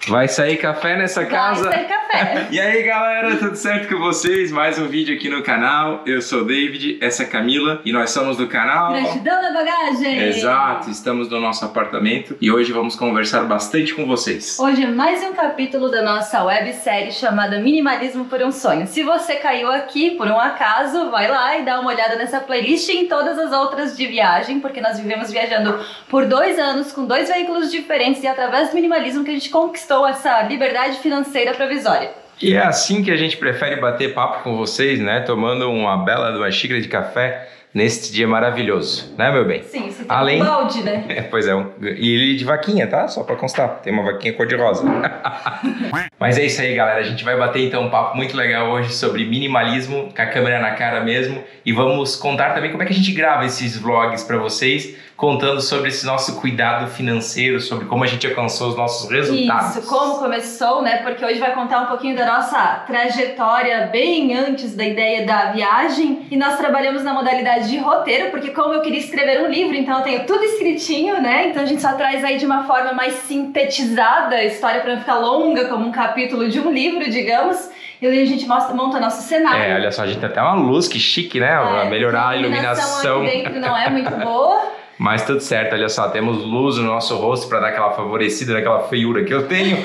Vai sair café nessa casa? Vai sair café. E aí galera, tudo certo com vocês? Mais um vídeo aqui no canal. Eu sou o David, essa é a Camila e nós somos do canal Gratidão na bagagem. Exato, estamos no nosso apartamento e hoje vamos conversar bastante com vocês. Hoje é mais um capítulo da nossa websérie chamada Minimalismo por um Sonho. Se você caiu aqui por um acaso, vai lá e dá uma olhada nessa playlist e em todas as outras de viagem, porque nós vivemos viajando por 2 anos com 2 veículos diferentes e através do minimalismo que a gente conquistou essa liberdade financeira provisória. E é assim que a gente prefere bater papo com vocês, né? Tomando uma xícara de café neste dia maravilhoso, né, meu bem? Sim, você tem um balde, né? Pois é, e ele de vaquinha, tá? Só pra constar, tem uma vaquinha cor-de-rosa. Mas é isso aí, galera, a gente vai bater então um papo muito legal hoje sobre minimalismo, com a câmera na cara mesmo, e vamos contar também como é que a gente grava esses vlogs pra vocês, contando sobre esse nosso cuidado financeiro, sobre como a gente alcançou os nossos resultados. Isso, como começou, né? Porque hoje vai contar um pouquinho da nossa trajetória bem antes da ideia da viagem. E nós trabalhamos na modalidade de roteiro, porque como eu queria escrever um livro, então eu tenho tudo escritinho, né? Então a gente só traz aí de uma forma mais sintetizada a história para não ficar longa, como um capítulo de um livro, digamos. E aí a gente monta nosso cenário. Olha só, a gente tem até uma luz, que chique, né? Pra melhorar a iluminação. Aqui dentro não é muito boa. Mas tudo certo, olha só, temos luz no nosso rosto para dar aquela favorecida naquela feiura que eu tenho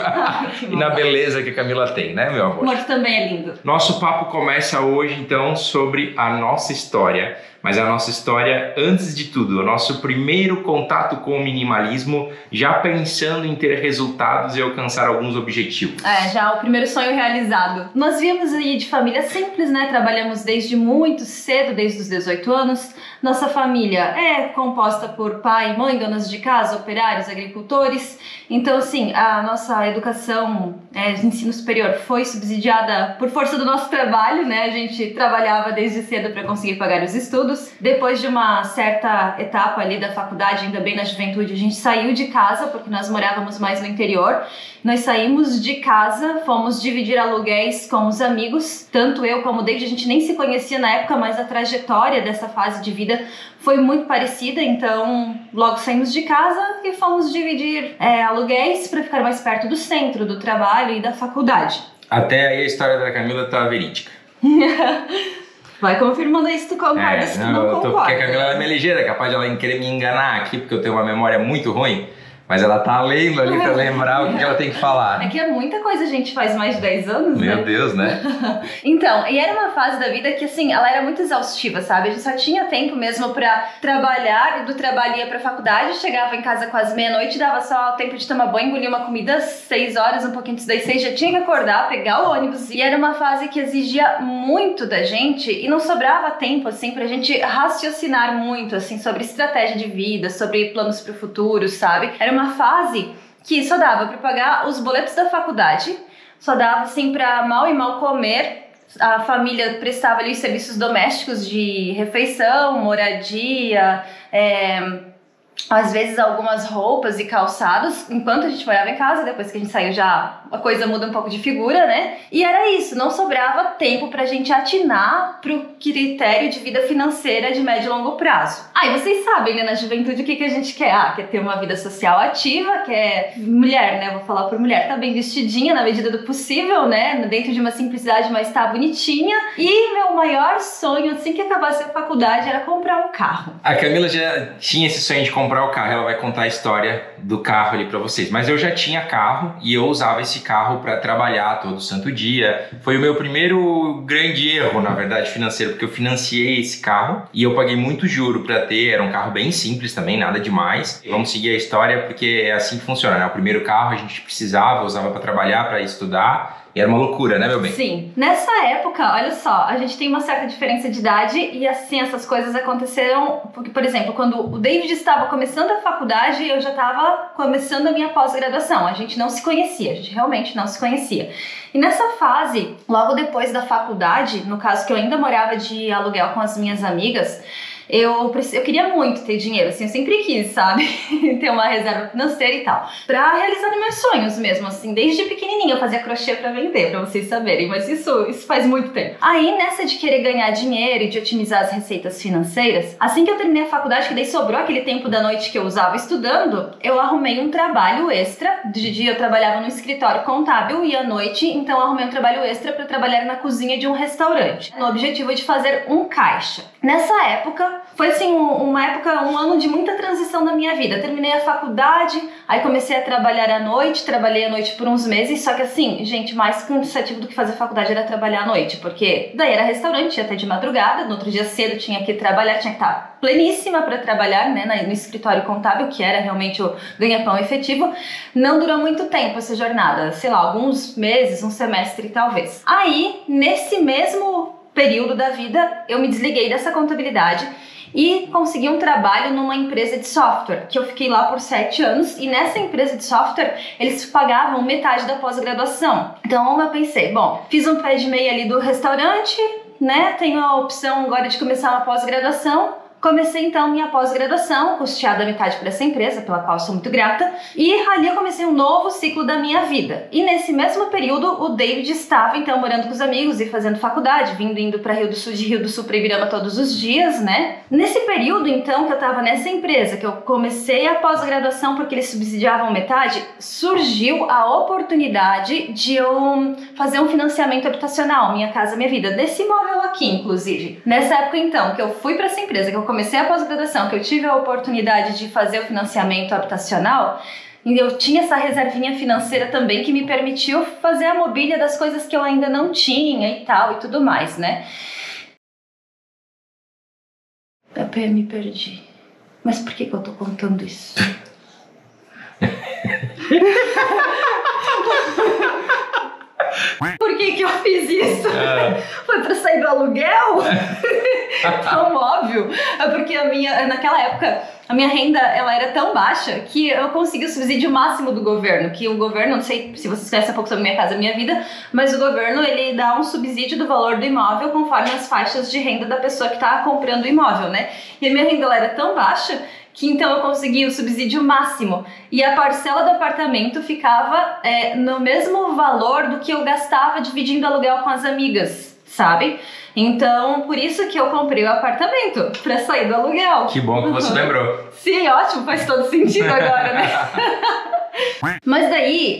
e na beleza que a Camila tem, né, meu amor? O amor também é lindo. Nosso papo começa hoje, então, sobre a nossa história. Mas a nossa história, antes de tudo, o nosso primeiro contato com o minimalismo, já pensando em ter resultados e alcançar alguns objetivos. Já o primeiro sonho realizado. Nós viemos aí de família simples, né? Trabalhamos desde muito cedo, desde os 18 anos. Nossa família é composta por pai e mãe, donas de casa, operários, agricultores. Então, assim, a nossa educação de ensino superior foi subsidiada por força do nosso trabalho, né? A gente trabalhava desde cedo para conseguir pagar os estudos. Depois de uma certa etapa ali da faculdade, ainda bem na juventude, a gente saiu de casa, porque nós morávamos mais no interior. Nós saímos de casa, fomos dividir aluguéis com os amigos, tanto eu como o David, a gente nem se conhecia na época, mas a trajetória dessa fase de vida foi muito parecida, então logo saímos de casa e fomos dividir aluguéis para ficar mais perto do centro, do trabalho e da faculdade. Até aí a história da Camila tá verídica. Vai confirmando aí se tu concorda, se tu não concorda. Porque a Camila é meio ligeira, é capaz de ela querer me enganar aqui, porque eu tenho uma memória muito ruim. Mas ela tá lendo ali pra lembrar o que ela tem que falar. É que é muita coisa, a gente faz mais de 10 anos, né? Meu Deus, né? Então, e era uma fase da vida que, assim, ela era muito exaustiva, sabe? A gente só tinha tempo mesmo pra trabalhar, e do trabalho ia pra faculdade, chegava em casa quase meia-noite, dava só tempo de tomar banho, engolir uma comida, 6 horas, um pouquinho antes das 6, já tinha que acordar, pegar o ônibus. E era uma fase que exigia muito da gente e não sobrava tempo, assim, pra gente raciocinar muito, assim, sobre estratégia de vida, sobre planos pro futuro, sabe? Era uma fase que só dava para pagar os boletos da faculdade, só dava assim para mal e mal comer. A família prestava ali os serviços domésticos de refeição, moradia, às vezes algumas roupas e calçados, enquanto a gente morava em casa. Depois que a gente saiu já a coisa muda um pouco de figura, né? E era isso, não sobrava tempo pra gente atinar pro critério de vida financeira de médio e longo prazo. E vocês sabem, né, na juventude o que a gente quer? Quer ter uma vida social ativa, quer mulher, né? Vou falar por mulher, tá bem vestidinha na medida do possível, né? Dentro de uma simplicidade, mas tá bonitinha. E meu maior sonho, assim que acabasse a faculdade, era comprar um carro. A Camila já tinha esse sonho de comprar o carro, ela vai contar a história do carro ali pra vocês. Mas eu já tinha carro e eu usava esse carro para trabalhar todo santo dia. Foi o meu primeiro grande erro, na verdade, financeiro, porque eu financiei esse carro e eu paguei muito juro para ter. Era um carro bem simples também, nada demais. Vamos seguir a história porque é assim que funciona, né? O primeiro carro a gente precisava, usava para trabalhar, para estudar. E era uma loucura, né, meu bem? Sim. Nessa época, olha só, a gente tem uma certa diferença de idade e assim, essas coisas aconteceram porque, por exemplo, quando o David estava começando a faculdade, eu já estava começando a minha pós-graduação. A gente não se conhecia, a gente realmente não se conhecia. E nessa fase, logo depois da faculdade, no caso que eu ainda morava de aluguel com as minhas amigas, eu queria muito ter dinheiro, assim, eu sempre quis, sabe? Ter uma reserva financeira e tal. Pra realizar meus sonhos mesmo, assim. Desde pequenininha eu fazia crochê pra vender, pra vocês saberem. Mas isso faz muito tempo. Aí, nessa de querer ganhar dinheiro e de otimizar as receitas financeiras, assim que eu terminei a faculdade, que daí sobrou aquele tempo da noite que eu usava estudando, eu arrumei um trabalho extra. De dia eu trabalhava no escritório contábil e à noite, então eu arrumei um trabalho extra pra trabalhar na cozinha de um restaurante, no objetivo de fazer um caixa. Nessa época, foi assim, um ano de muita transição na minha vida. Eu terminei a faculdade, aí comecei a trabalhar à noite, trabalhei à noite por uns meses, só que assim, gente, mais cansativo do que fazer faculdade era trabalhar à noite, porque daí era restaurante, ia até de madrugada, no outro dia cedo tinha que trabalhar, tinha que estar pleníssima para trabalhar, né, no escritório contábil, que era realmente o ganha-pão efetivo. Não durou muito tempo essa jornada, sei lá, alguns meses, um semestre talvez. Aí, nesse mesmo período da vida, eu me desliguei dessa contabilidade e consegui um trabalho numa empresa de software, que eu fiquei lá por 7 anos, e nessa empresa de software eles pagavam metade da pós-graduação. Então eu pensei, bom, fiz um pé de meia ali do restaurante, né, tenho a opção agora de começar uma pós-graduação. Comecei então minha pós-graduação, custeada metade por essa empresa, pela qual sou muito grata, e ali eu comecei um novo ciclo da minha vida. E nesse mesmo período, o David estava então morando com os amigos e fazendo faculdade, indo para Rio do Sul, de Rio do Sul para Ibirama todos os dias, né? Nesse período então que eu estava nessa empresa, que eu comecei a pós-graduação porque eles subsidiavam metade, surgiu a oportunidade de eu fazer um financiamento habitacional, Minha Casa Minha Vida, desse imóvel aqui, inclusive. Nessa época então que eu fui para essa empresa, que eu comecei a pós-graduação, que eu tive a oportunidade de fazer o financiamento habitacional, e eu tinha essa reservinha financeira também que me permitiu fazer a mobília das coisas que eu ainda não tinha e tal e tudo mais, né? Eu me perdi. Mas por que eu tô contando isso? Por que eu fiz isso? Foi pra sair do aluguel? Tão óbvio. É porque naquela época, a minha renda ela era tão baixa que eu consegui o subsídio máximo do governo. Que o governo, não sei se vocês conhecem um pouco sobre Minha Casa Minha Vida, mas o governo ele dá um subsídio do valor do imóvel conforme as faixas de renda da pessoa que tá comprando o imóvel, né? E a minha renda ela era tão baixa que então eu consegui o subsídio máximo e a parcela do apartamento ficava no mesmo valor do que eu gastava dividindo aluguel com as amigas, sabe? Então, por isso que eu comprei o apartamento, pra sair do aluguel. Que bom que você lembrou. Sim, ótimo, faz todo sentido agora, né? Mas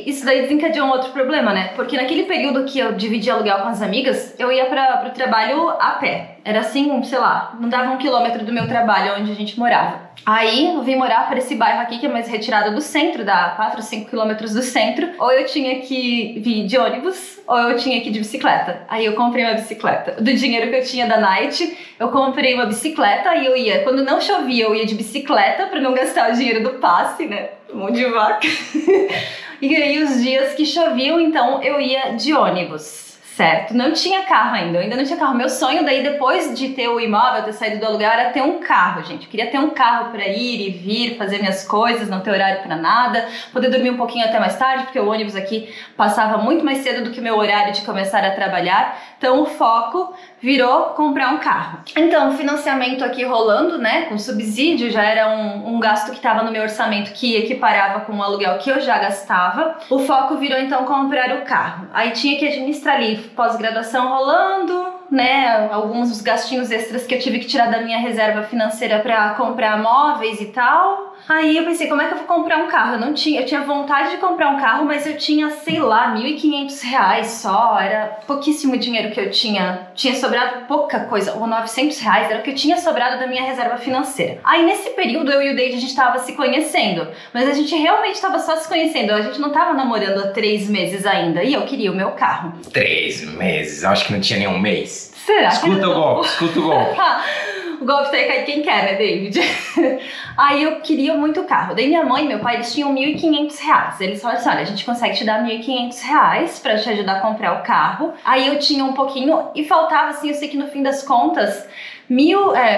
isso daí desencadeou um outro problema, né? Porque naquele período que eu dividia aluguel com as amigas, eu ia pro trabalho a pé. Era assim, sei lá, não dava 1 quilômetro do meu trabalho onde a gente morava. Aí eu vim morar para esse bairro aqui que é mais retirado do centro, dá 4 ou 5 quilômetros do centro. Ou eu tinha que vir de ônibus, ou eu tinha que ir de bicicleta. Aí eu comprei uma bicicleta. Do dinheiro que eu tinha da Night, eu comprei uma bicicleta e eu ia, quando não chovia, eu ia de bicicleta para não gastar o dinheiro do passe, né? Mão de vaca. E aí os dias que choviam, então eu ia de ônibus. Certo, não tinha carro ainda, eu ainda não tinha carro. Meu sonho daí, depois de ter o imóvel, ter saído do aluguel, era ter um carro, gente. Eu queria ter um carro para ir e vir, fazer minhas coisas, não ter horário para nada, poder dormir um pouquinho até mais tarde, porque o ônibus aqui passava muito mais cedo do que o meu horário de começar a trabalhar. Então o foco virou comprar um carro. Então o financiamento aqui rolando, né, com subsídio, já era um gasto que estava no meu orçamento que equiparava com o aluguel que eu já gastava. O foco virou então comprar o carro. Aí tinha que administrar ali pós-graduação rolando, né, alguns gastinhos extras que eu tive que tirar da minha reserva financeira para comprar móveis e tal. Aí eu pensei, como é que eu vou comprar um carro? Eu tinha vontade de comprar um carro, mas eu tinha, sei lá, R$1.500 só, era pouquíssimo dinheiro que eu tinha sobrado pouca coisa, ou R$900, era o que eu tinha sobrado da minha reserva financeira. Aí nesse período eu e o David, a gente tava se conhecendo, mas a gente realmente tava só se conhecendo, a gente não tava namorando há 3 meses ainda, e eu queria o meu carro. 3 meses? Acho que não tinha nenhum mês. Será? Escuta o golpe, escuta o golpe. O golpe tá aí cair quem quer, né, David? Aí eu queria muito carro. Daí minha mãe e meu pai, eles tinham R$1.500. Eles falaram assim, olha, a gente consegue te dar R$1.500 pra te ajudar a comprar o carro. Aí eu tinha um pouquinho e faltava, assim, eu sei que no fim das contas,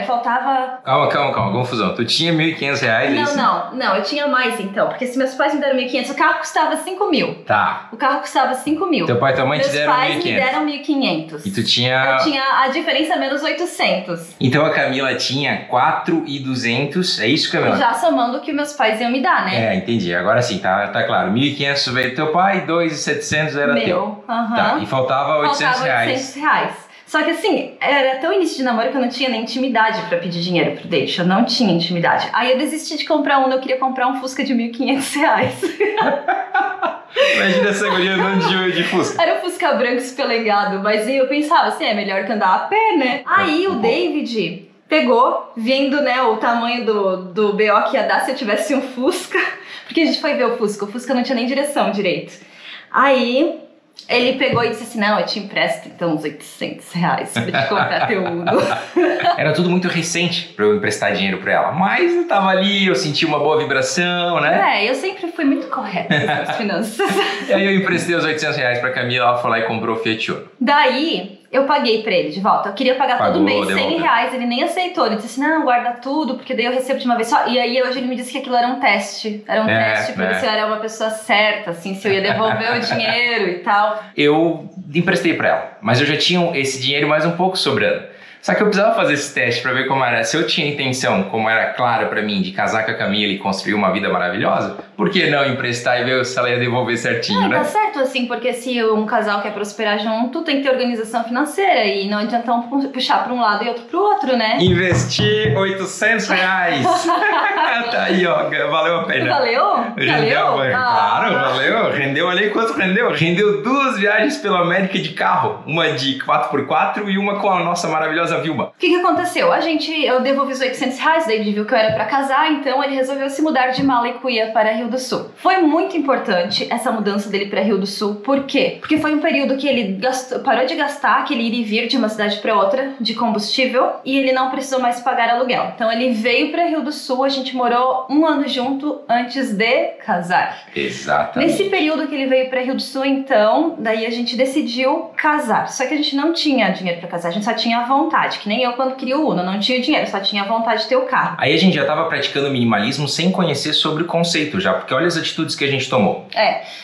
Faltava... Calma, confusão. Tu tinha R$1.500, isso? Não, eu tinha mais então, porque se meus pais me deram 1.500, o carro custava 5.000. Tá. O carro custava 5.000. Teu pai e tua mãe te deram 1.500. Meus pais me deram 1.500. E tu tinha... Eu tinha a diferença menos 800. Então a Camila tinha 4.200, é isso, Camila? Já somando o que meus pais iam me dar, né? É, entendi. Agora sim, tá claro. 1.500 veio do teu pai, 2.700 era teu. Tá, e faltava R$800. Só que assim, era tão início de namoro que eu não tinha nem intimidade pra pedir dinheiro pro David. Eu não tinha intimidade. Aí eu desisti de comprar eu queria comprar um Fusca de R$1.500. Imagina essa guria andando de Fusca. Era um Fusca branco espelegado, mas eu pensava assim, é melhor que andar a pé, né? Aí o David pegou, vendo, né, o tamanho do BO que ia dar se eu tivesse um Fusca. Porque a gente foi ver o Fusca não tinha nem direção direito. Aí... ele pegou e disse assim, não, eu te empresto então uns R$800 pra te comprar teu Uno. Era tudo muito recente pra eu emprestar dinheiro pra ela, mas eu tava ali, eu senti uma boa vibração, né? Eu sempre fui muito correta nas finanças. E aí eu emprestei os R$800 pra Camila, ela foi lá e comprou o Fiat Uno. Daí, eu paguei pra ele de volta. Eu queria pagar todo mês R$100, ele nem aceitou. Ele disse assim, não, guarda tudo, porque daí eu recebo de uma vez só. E aí hoje ele me disse que aquilo era um teste. Era um teste pra ver se eu era uma pessoa certa, assim, se eu ia devolver o dinheiro e tal. Eu emprestei pra ela, mas eu já tinha esse dinheiro mais um pouco sobrando. Só que eu precisava fazer esse teste pra ver como era. Se eu tinha intenção, como era claro pra mim, de casar com a Camila e construir uma vida maravilhosa, por que não emprestar e ver se ela ia devolver certinho, né? Tá certo, assim, porque se um casal quer prosperar junto, tem que ter organização financeira e não adianta um puxar pra um lado e outro pro outro, né? Investir R$800. Tá aí, ó, valeu a pena. Valeu? Claro, valeu. Rendeu ali, quanto rendeu? Rendeu 2 viagens pela América de carro, uma de 4x4 e uma com a nossa maravilhosa Vilma. O que aconteceu? Eu devolvi os R$800, daí ele viu que eu era pra casar, então ele resolveu se mudar de Malicuia para Rio do Sul. Foi muito importante essa mudança dele para Rio do Sul. Por quê? Porque foi um período que ele parou de gastar aquele ir e vir de uma cidade para outra de combustível e ele não precisou mais pagar aluguel. Então ele veio para Rio do Sul, a gente morou 1 ano junto antes de casar. Exatamente. Nesse período que ele veio para Rio do Sul, então, daí a gente decidiu casar. Só que a gente não tinha dinheiro para casar, a gente só tinha vontade. Que nem eu quando queria o Uno, não tinha dinheiro, só tinha vontade de ter o carro. Aí a gente já estava praticando minimalismo sem conhecer sobre o conceito já, porque olha as atitudes que a gente tomou.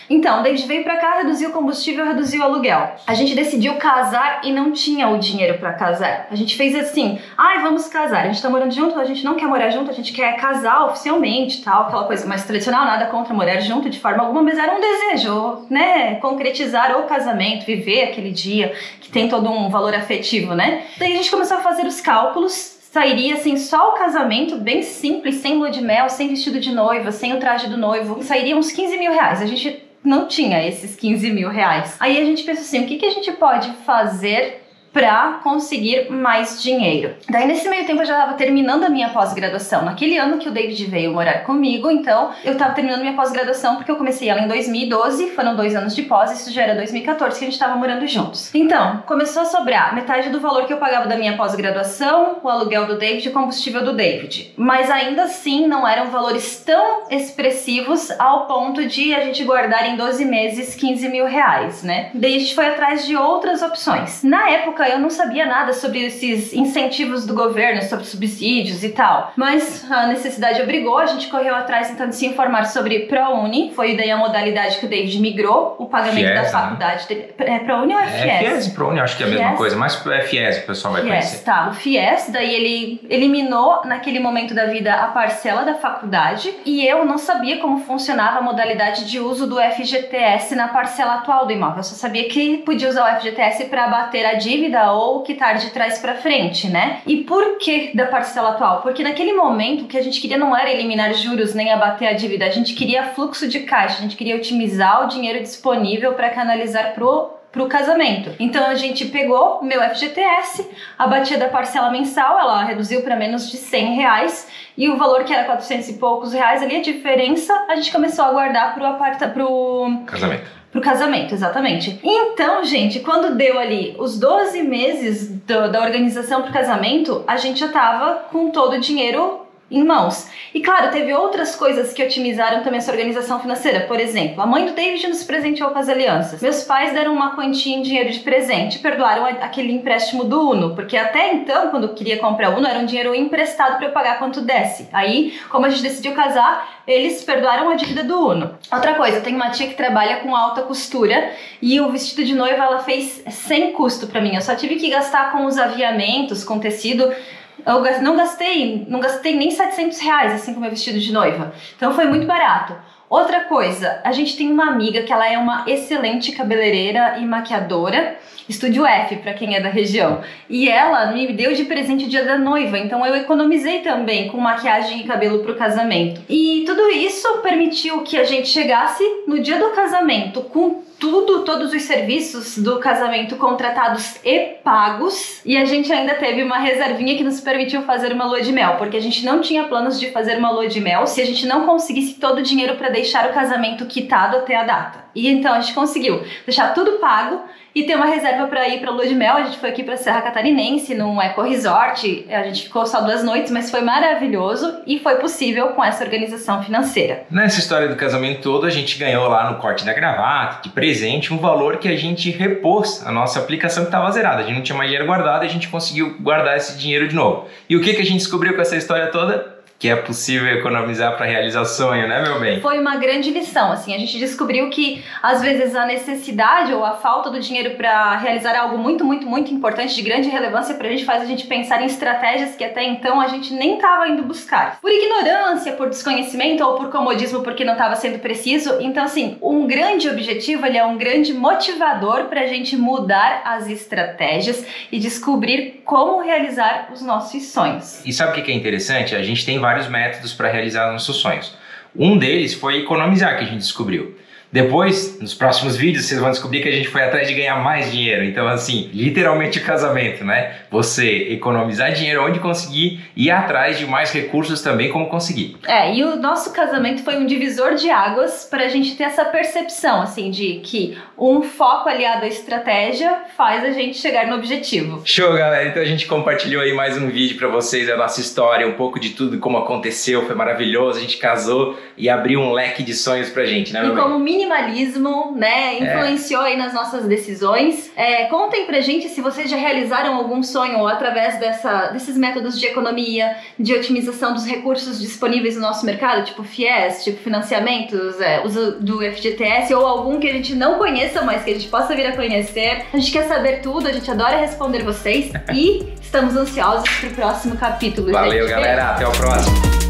Então, David veio pra cá, reduziu o combustível, reduziu o aluguel. A gente decidiu casar e não tinha o dinheiro pra casar. A gente fez assim, vamos casar, a gente tá morando junto, a gente não quer morar junto, a gente quer casar oficialmente, tal, aquela coisa mais tradicional, nada contra morar junto de forma alguma, mas era um desejo, né, concretizar o casamento, viver aquele dia que tem todo um valor afetivo, né? Daí a gente começou a fazer os cálculos, sairia assim só o casamento, bem simples, sem lua de mel, sem vestido de noiva, sem o traje do noivo, sairia uns R$15.000. A gente não tinha esses R$15.000. Aí a gente pensou assim, o que a gente pode fazer pra conseguir mais dinheiro? Daí nesse meio tempo eu já estava terminando a minha pós-graduação. Naquele ano que o David veio morar comigo, então eu estava terminando minha pós-graduação porque eu comecei ela em 2012, foram 2 anos de pós, isso já era 2014 que a gente estava morando juntos. Então, começou a sobrar metade do valor que eu pagava da minha pós-graduação, o aluguel do David e o combustível do David. Mas ainda assim não eram valores tão expressivos ao ponto de a gente guardar em 12 meses R$15.000, né? Daí a gente foi atrás de outras opções. Na época eu não sabia nada sobre esses incentivos do governo, sobre subsídios e tal, mas a necessidade obrigou, a gente correu atrás então de se informar sobre ProUni, foi daí a modalidade que o David migrou, o pagamento da faculdade dele. É ProUni ou é FIES? FIES e ProUni, acho que é a mesma coisa, mas é FIES, o pessoal vai conhecer. Tá, o FIES, daí ele eliminou naquele momento da vida a parcela da faculdade e eu não sabia como funcionava a modalidade de uso do FGTS na parcela atual do imóvel, eu só sabia que podia usar o FGTS para abater a dívida ou quitar de trás para frente, né? E por que da parcela atual? Porque naquele momento o que a gente queria não era eliminar juros nem abater a dívida, a gente queria fluxo de caixa, a gente queria otimizar o dinheiro disponível para canalizar pro casamento. Então a gente pegou o meu FGTS, abatia da parcela mensal, ela reduziu para menos de R$100 e o valor que era 400 e poucos reais ali, a diferença, a gente começou a guardar pro casamento, exatamente. Então, gente, quando deu ali os 12 meses da organização pro casamento, a gente já tava com todo o dinheiro em mãos. E claro, teve outras coisas que otimizaram também essa organização financeira. Por exemplo, a mãe do David nos presenteou com as alianças. Meus pais deram uma quantia em dinheiro de presente e perdoaram aquele empréstimo do Uno, porque até então, quando eu queria comprar o Uno, era um dinheiro emprestado para eu pagar quanto desse. Aí, como a gente decidiu casar, eles perdoaram a dívida do Uno. Outra coisa, eu tenho uma tia que trabalha com alta costura e o vestido de noiva ela fez sem custo para mim. Eu só tive que gastar com os aviamentos, com tecido. Eu não gastei nem R$700 assim com o meu vestido de noiva. Então foi muito barato. Outra coisa, a gente tem uma amiga que ela é uma excelente cabeleireira e maquiadora, Estúdio F, para quem é da região. E ela me deu de presente o dia da noiva, então eu economizei também com maquiagem e cabelo pro casamento. E tudo isso permitiu que a gente chegasse no dia do casamento com todos os serviços do casamento contratados e pagos, e a gente ainda teve uma reservinha que nos permitiu fazer uma lua de mel, porque a gente não tinha planos de fazer uma lua de mel se a gente não conseguisse todo o dinheiro para deixar o casamento quitado até a data. E então a gente conseguiu deixar tudo pago e ter uma reserva para ir para lua de mel. A gente foi aqui para Serra Catarinense, num eco resort, a gente ficou só 2 noites, mas foi maravilhoso e foi possível com essa organização financeira. Nessa história do casamento todo, a gente ganhou lá no corte da gravata, de presente, um valor que a gente repôs a nossa aplicação que estava zerada. A gente não tinha mais dinheiro guardado e a gente conseguiu guardar esse dinheiro de novo. E o que a gente descobriu com essa história toda? Que é possível economizar para realizar o sonho, né, meu bem? Foi uma grande lição, assim, a gente descobriu que às vezes a necessidade ou a falta do dinheiro para realizar algo muito importante, de grande relevância pra gente, faz a gente pensar em estratégias que até então a gente nem estava indo buscar. Por ignorância, por desconhecimento ou por comodismo, porque não estava sendo preciso. Então, assim, um grande objetivo, ele é um grande motivador pra gente mudar as estratégias e descobrir como realizar os nossos sonhos. E sabe o que é interessante? A gente tem vários métodos para realizar nossos sonhos. Um deles foi economizar, que a gente descobriu. Depois, nos próximos vídeos, vocês vão descobrir que a gente foi atrás de ganhar mais dinheiro. Então, assim, literalmente o casamento, né? Você economizar dinheiro onde conseguir e ir atrás de mais recursos também como conseguir. E o nosso casamento foi um divisor de águas para a gente ter essa percepção, assim, de que um foco aliado à estratégia faz a gente chegar no objetivo. Show, galera! Então a gente compartilhou aí mais um vídeo para vocês, a nossa história, um pouco de tudo, como aconteceu, foi maravilhoso, a gente casou e abriu um leque de sonhos pra gente, né, meu bem? Como minimalismo, né, influenciou aí nas nossas decisões. Contem pra gente se vocês já realizaram algum sonho ou através desses métodos de economia, de otimização dos recursos disponíveis no nosso mercado, tipo FIES, tipo financiamentos, uso do FGTS ou algum que a gente não conheça, mas que a gente possa vir a conhecer. A gente quer saber tudo, a gente adora responder vocês e estamos ansiosos pro próximo capítulo. Valeu, gente. Galera, até o próximo.